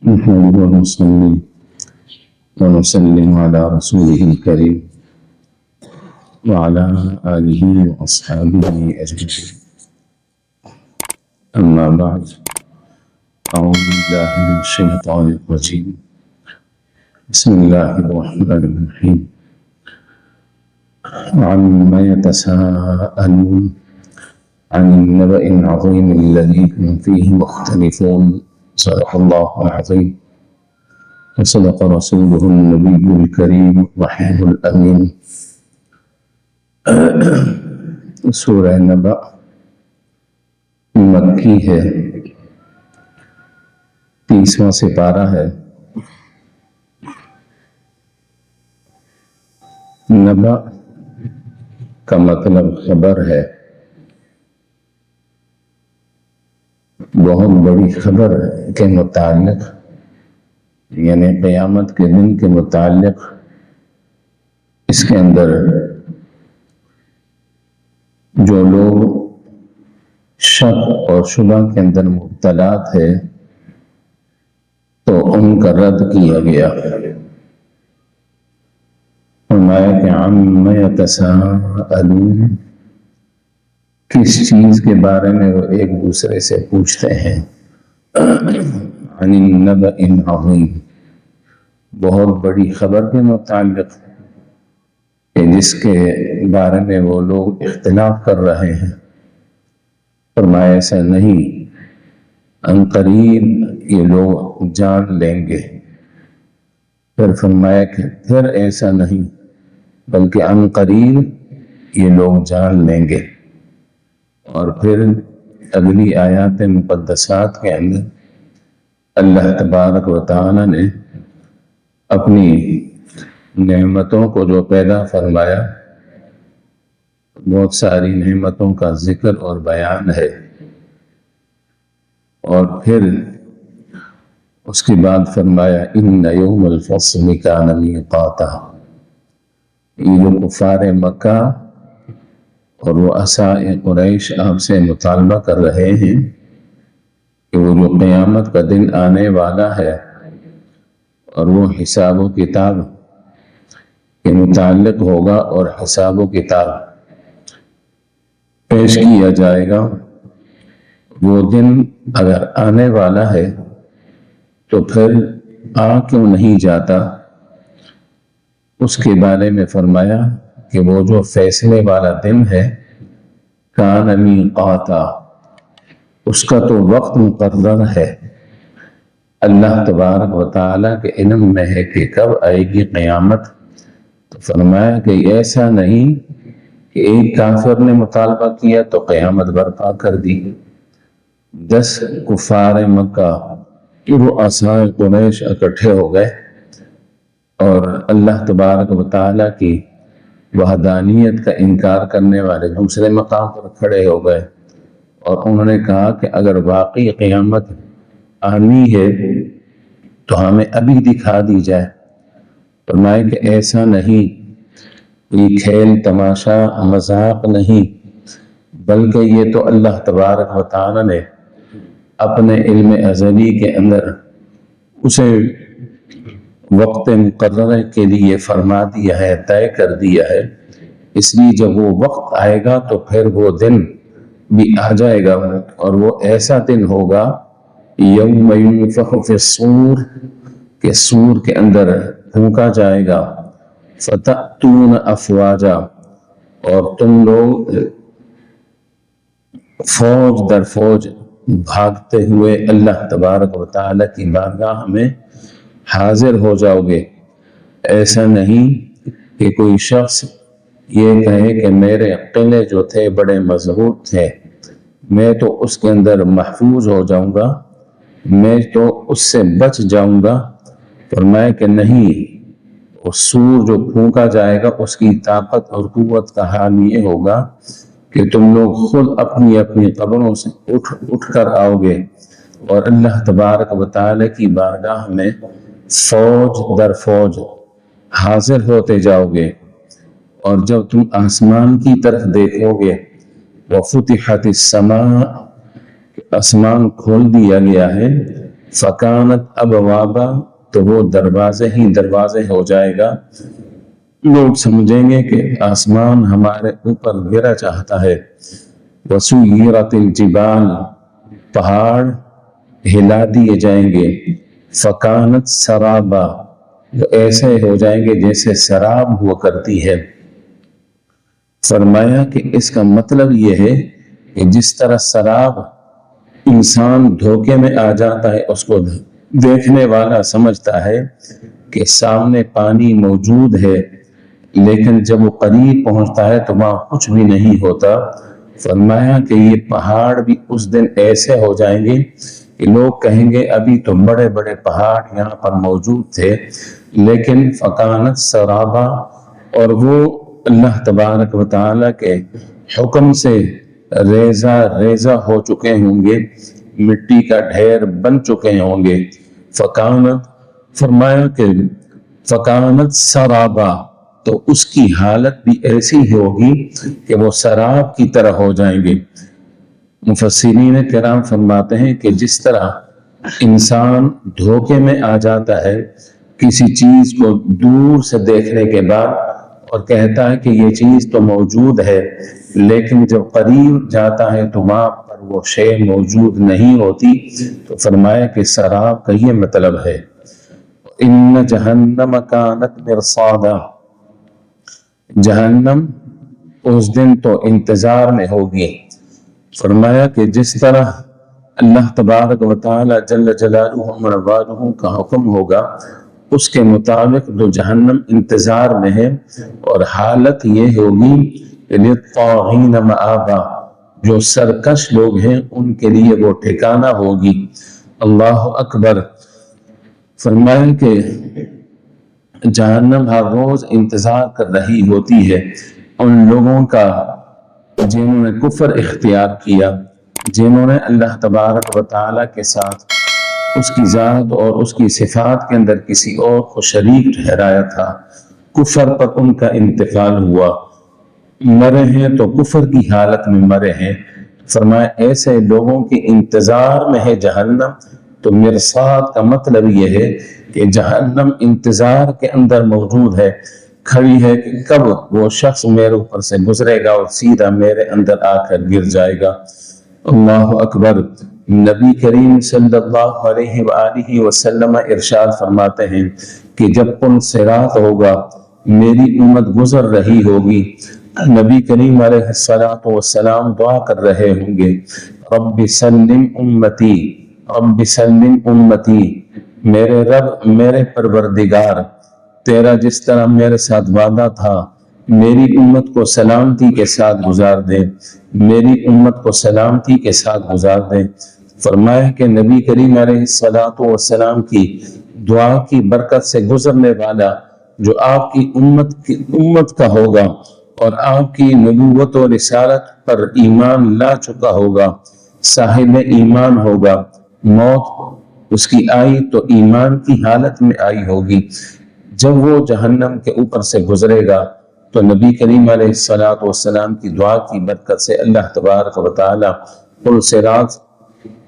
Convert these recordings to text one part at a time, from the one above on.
نحمده ونصلي ونسلم على رسوله الكريم وعلى آله وأصحابه أجمعين. أما بعد، أعوذ بالله من الشيطان الرجيم. بسم الله الرحمن الرحيم. عما يتساءلون عن النبأ العظيم الذي هم فيه مختلفون. صدق الله العظيم وصدق رسوله النبي الكريم وحيه الأمين. سورہ نبأ مکی ہے، 30واں سپارہ ہے۔ نبأ کا مطلب خبر ہے، بہت بڑی خبر کے متعلق، یعنی قیامت کے دن کے متعلق اس کے اندر جو لوگ شک اور شبہ کے اندر مبتلا تھے تو ان کا رد کیا گیا۔ فرمایا کہ عَمَّ يَتَسَاءَلُونَ، کس چیز کے بارے میں وہ ایک دوسرے سے پوچھتے ہیں۔ عن النبأ العظیم، بہت بڑی خبر کے متعلق کہ جس کے بارے میں وہ لوگ اختلاف کر رہے ہیں۔ فرمایا ایسا نہیں، ان قریب یہ لوگ جان لیں گے۔ پھر فرمایا کہ پھر ایسا نہیں بلکہ ان قریب یہ لوگ جان لیں گے۔ اور پھر اگلی آیات مقدسات کے اندر اللہ تبارک و تعالی نے اپنی نعمتوں کو جو پیدا فرمایا، بہت ساری نعمتوں کا ذکر اور بیان ہے۔ اور پھر اس کے بعد فرمایا ان یوم الفصل کان میقاتا، یہ جو کفار مکہ اور وہ رؤساء قریش آپ سے مطالبہ کر رہے ہیں کہ وہ جو قیامت کا دن آنے والا ہے اور وہ حساب و کتاب کے متعلق ہوگا اور حساب و کتاب پیش کیا جائے گا، وہ دن اگر آنے والا ہے تو پھر آ کیوں نہیں جاتا؟ اس کے بارے میں فرمایا کہ وہ جو فیصلے والا دن ہے کان میقاتا، اس کا تو وقت مقرر ہے۔ اللہ تبارک و تعالیٰ کے علم میں ہے کہ کب آئے گی قیامت۔ تو فرمایا کہ ایسا نہیں کہ ایک کافر نے مطالبہ کیا تو قیامت برپا کر دی۔ 10 کفار مکہ رؤساء قریش اکٹھے ہو گئے اور اللہ تبارک و تعالیٰ کی وحدانیت کا انکار کرنے والے دوسرے مقام پر کھڑے ہو گئے، اور انہوں نے کہا کہ اگر واقعی قیامت آنی ہے تو ہمیں ابھی دکھا دی جائے۔ فرمایا کہ ایسا نہیں، یہ کھیل تماشا مذاق نہیں، بلکہ یہ تو اللہ تبارک و تعالی نے اپنے علم ازلی کے اندر اسے وقت مقررہ کے لیے فرما دیا ہے، طے کر دیا ہے۔ اس لیے جب وہ وقت آئے گا تو پھر وہ دن بھی آ جائے گا، اور وہ ایسا دن ہوگا یوم ینفخ فی الصور، کہ سور کے اندر پھونکا جائے گا، فتأتون افواجا، اور تم لوگ فوج در فوج بھاگتے ہوئے اللہ تبارک و تعالی کی بارگاہ میں حاضر ہو جاؤ گے۔ ایسا نہیں کہ کوئی شخص یہ کہے کہ میرے قلعے جو تھے بڑے مضبوط تھے، میں تو اس کے اندر محفوظ ہو جاؤں گا، میں تو اس سے بچ جاؤں گا۔ فرمایا کہ نہیں، اس سور جو پھونکا جائے گا اس کی طاقت اور قوت کا حال یہ ہوگا کہ تم لوگ خود اپنی اپنی قبروں سے اٹھ کر آؤ گے اور اللہ تبارک و تعالی کی بارگاہ میں فوج در فوج حاضر ہوتے جاؤ گے۔ اور جب تم آسمان کی طرف دیکھو گے، وَفُتِحَتِ السَّمَاءُ، آسمان کھول دیا گیا ہے، فکانت ابوابا، تو وہ دروازے ہی دروازے ہو جائے گا. لوگ سمجھیں گے کہ آسمان ہمارے اوپر گرا چاہتا ہے. وسیرت الجبال، پہاڑ ہلا دیے جائیں گے. فکانت سرابا، تو ایسے ہو جائیں گے جیسے سراب ہوا کرتی ہے. فرمایا کہ اس کا مطلب یہ ہے کہ جس طرح سراب انسان دھوکے میں آ جاتا ہے، اس کو دیکھنے والا سمجھتا ہے کہ سامنے پانی موجود ہے، لیکن جب وہ قریب پہنچتا ہے تو وہاں کچھ بھی نہیں ہوتا. فرمایا کہ یہ پہاڑ بھی اس دن ایسے ہو جائیں گے کہ لوگ کہیں گے ابھی تو بڑے بڑے پہاڑ یہاں پر موجود تھے، لیکن فکانت سرابا، اور وہ اللہ تبارک و تعالیٰ کے حکم سے ریزہ ریزہ ہو چکے ہوں گے، مٹی کا ڈھیر بن چکے ہوں گے. فکانت، فرمایا کہ فکانت سرابا، تو اس کی حالت بھی ایسی ہی ہوگی کہ وہ سراب کی طرح ہو جائیں گے. مفسرین کرام فرماتے ہیں کہ جس طرح انسان دھوکے میں آ جاتا ہے کسی چیز کو دور سے دیکھنے کے بعد اور کہتا ہے کہ یہ چیز تو موجود ہے، لیکن جب قریب جاتا ہے تو وہاں پر وہ شے موجود نہیں ہوتی، تو فرمایا کہ سراب کا یہ مطلب ہے. ان جہنم کانت مرصادا، جہنم اس دن تو انتظار میں ہوگی. فرمایا کہ جس طرح اللہ تبارک و تعالی جل جلالہ والہ کا حکم ہوگا اس کے مطابق جو جہنم انتظار میں ہے، اور حالت یہ ہوگی کہ للطاغین مآبا، جو سرکش لوگ ہیں ان کے لیے وہ ٹھکانہ ہوگی. اللہ اکبر. فرمایا کہ جہنم ہر روز انتظار کر رہی ہوتی ہے ان لوگوں کا جنہوں نے کفر اختیار کیا، جنہوں نے اللہ تبارک و تعالیٰ کے ساتھ اس کی ذات اور اس کی صفات کے اندر کسی اور کو شریک ٹھہرایا تھا. کفر پر ان کا انتقال ہوا، مرے ہیں تو کفر کی حالت میں مرے ہیں. فرمایا ایسے لوگوں کے انتظار میں ہے جہنم. تو مرصاد کا مطلب یہ ہے کہ جہنم انتظار کے اندر موجود ہے، کھڑی ہے کہ کب وہ شخص میرے اوپر سے گزرے گا اور سیدھا میرے اندر آ کر گر جائے گا. اللہ اکبر. نبی کریم صلی اللہ علیہ وآلہ وسلم ارشاد فرماتے ہیں کہ جب پل صراط ہوگا، میری امت گزر رہی ہوگی، نبی کریم علیہ الصلوۃ والسلام دعا کر رہے ہوں گے، رب سلم امتی، رب سلم امتی، میرے رب، میرے پروردگار، تیرا جس طرح میرے ساتھ وعدہ تھا میری امت کو سلامتی کے ساتھ گزار دے، میری امت کو سلامتی کے ساتھ گزار دے. فرمایا کہ نبی کریم علیہ الصلوۃ والسلام کی دعا کی برکت سے گزرنے والا جو آپ کی امت کا ہوگا اور آپ کی نبوت و رسالت پر ایمان لا چکا ہوگا، صاحب ایمان ہوگا، موت اس کی آئی تو ایمان کی حالت میں آئی ہوگی. جب وہ جہنم کے اوپر سے گزرے گا تو نبی کریم علیہ الصلوۃ والسلام کی دعا کی برکت سے اللہ تبارک و تعالی پل صراط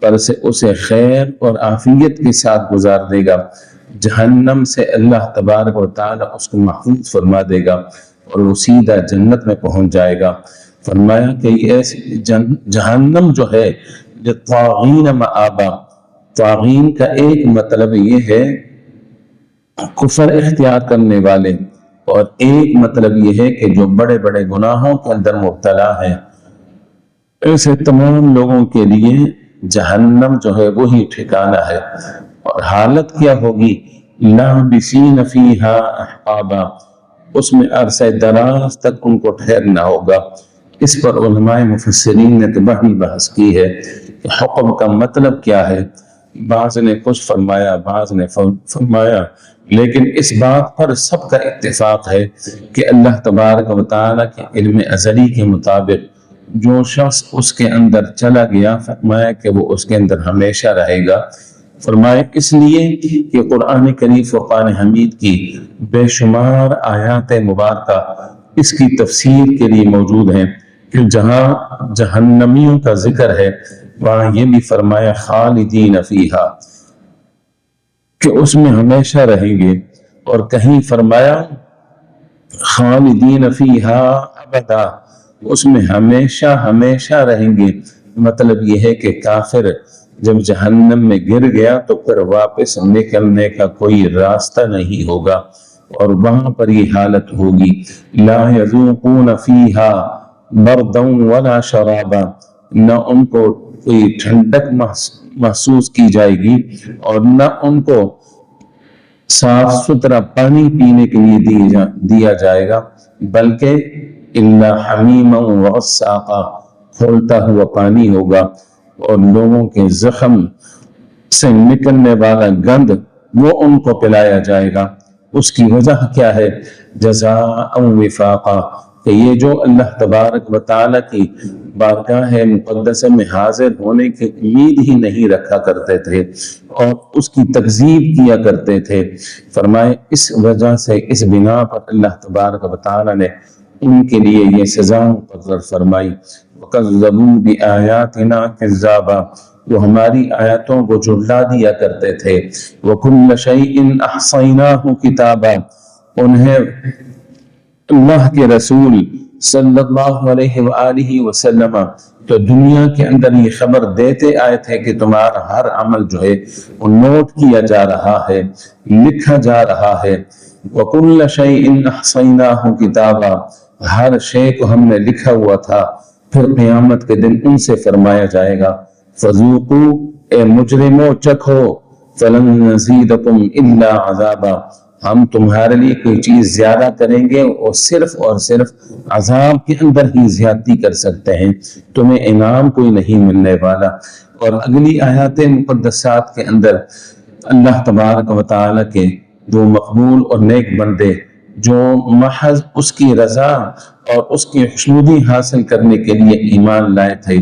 پر سے اسے خیر اور عافیت کے ساتھ گزار دے گا. جہنم سے اللہ تبارک و تعالی اس کو محفوظ فرما دے گا اور وہ سیدھا جنت میں پہنچ جائے گا. فرمایا کہ ایسے جہنم جو ہے للطاغین مآبا، طاغین کا ایک مطلب یہ ہے کفر اختیار کرنے والے، اور ایک مطلب یہ ہے کہ جو بڑے بڑے گناہوں کے اندر مبتلا ہے. ایسے تمام لوگوں کے لیے جہنم جو ہے وہی ٹھکانہ ہے. اور حالت کیا ہوگی؟ لابسین فیہا احقابا، اس میں عرصہ دراز تک ان کو ٹھہرنا ہوگا. اس پر علماء مفسرین نے تو بڑی بحث کی ہے کہ حکم کا مطلب کیا ہے. بعض نے کچھ فرمایا، بعض نے فرمایا، لیکن اس بات پر سب کا اتفاق ہے کہ اللہ تبارک و تعالیٰ کے علم ازلی کے مطابق جو شخص اس کے اندر چلا گیا، فرمایا کہ وہ اس کے اندر ہمیشہ رہے گا. فرمایا اس لیے کہ قرآن کریم فرقان حمید کی بے شمار آیات مبارکہ اس کی تفسیر کے لیے موجود ہیں کہ جہاں جہنمیوں کا ذکر ہے وہاں یہ بھی فرمایا خالدین فیہا، کہ اس میں ہمیشہ رہیں گے، اور کہیں فرمایا خالدین فیہا ابدا، اس میں ہمیشہ ہمیشہ رہیں گے۔ مطلب یہ ہے کہ کافر جب جہنم میں گر گیا تو پھر واپس نکلنے کا کوئی راستہ نہیں ہوگا، اور وہاں پر یہ حالت ہوگی لا یذوقون فیہا بردا ولا شرابا، نہ ان کو کوئی ٹھنڈک محسوس کی جائے گی اور نہ ان کو صاف ستھرا پانی پینے کے لیے دیا جائے گا، بلکہ الا حمیما وغساقا، کھولتا ہوا پانی ہوگا، اور لوگوں کے زخم سے نکلنے والا گند وہ ان کو پلایا جائے گا۔ اس کی وجہ کیا ہے؟ جزاء وفاقا، کہ یہ جو اللہ تبارک و تعالیٰ کی بارگاہ مقدسہ میں حاضر ہونے کی امید ہی نہیں رکھا کرتے تھے اور اس کی تکذیب کیا کرتے تھے، فرمائے اس وجہ سے، اس بنا پر اللہ تبارک و تعالیٰ نے ان کے لیے یہ سزا مقرر فرمائی۔ وَكَذَّبُوا بِآيَاتِنَا كَذَّابًا، وہ ہماری آیاتوں کو جھٹلا دیا کرتے تھے۔ وَكُلَّ شَيْءٍ أَحْصَيْنَاهُ كِتَابًا، انہیں اللہ کے رسول صلی اللہ علیہ وآلہ وسلم تو دنیا کے اندر یہ خبر دیتے آئے تھے کہ تمہارا ہر عمل جو ہے وہ نوٹ کیا جا رہا ہے، لکھا جا رہا ہے۔ وَكُلَّ شَيْءٍ أَحْصَيْنَاهُ كِتَابًا، ہر شے کو ہم نے لکھا ہوا تھا۔ پھر قیامت کے دن ان سے فرمایا جائے گا فَذُوقُوا، اے مجرمو چکھو، فَلَن نَزِيدَكُمْ إِلَّا عَذَابًا، ہم تمہارے لیے کوئی چیز زیادہ کریں گے اور صرف عذاب کے اندر ہی زیادتی کر سکتے ہیں، تمہیں انعام کوئی نہیں ملنے والا۔ اور اگلی آیات مقدسات کے اندر اللہ تبارک و تعالیٰ کے جو مقبول اور نیک بندے جو محض اس کی رضا اور اس کی خوشنودی حاصل کرنے کے لیے ایمان لائے تھے،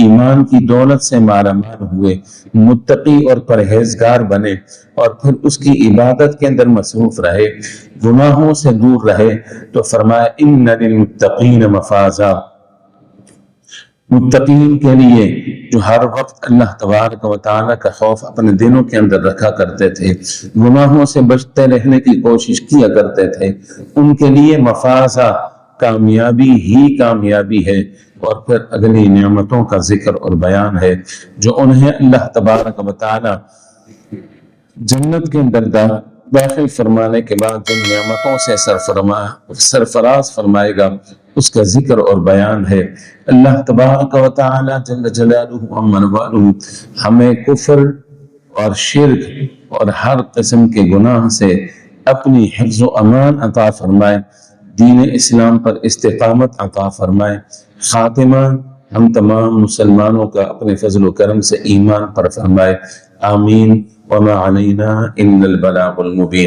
ایمان کی دولت سے مالا مال ہوئے، متقی اور پرہیزگار بنے، اور پھر اس کی عبادت کے اندر مصروف رہے، گناہوں سے دور رہے، تو فرمایا ان للمتقین مفازا، متقین کے لیے جو ہر وقت اللہ تبارک و تعالیٰ کا خوف اپنے دلوں کے اندر رکھا کرتے تھے، گناہوں سے بچتے رہنے کی کوشش کیا کرتے تھے، ان کے لیے مفازہ، کامیابی ہی کامیابی ہے۔ اور پھر اگلی نعمتوں کا ذکر اور بیان ہے جو انہیں اللہ تبارک و تعالیٰ جنت کے اندر داخل فرمانے کے بعد جن نعمتوں سے سرفراز فرمائے گا اس کا ذکر اور بیان ہے۔ اللہ تبارک و تعالی جل جلالہ عمن والہ ہمیں کفر اور شرک اور ہر قسم کے گناہ سے اپنی حفظ و امان عطا فرمائے، دین اسلام پر استقامت عطا فرمائے، خاتمہ ہم تمام مسلمانوں کا اپنے فضل و کرم سے ایمان پر فرمائے، آمین۔ وما علینا الا البلاغ المبین۔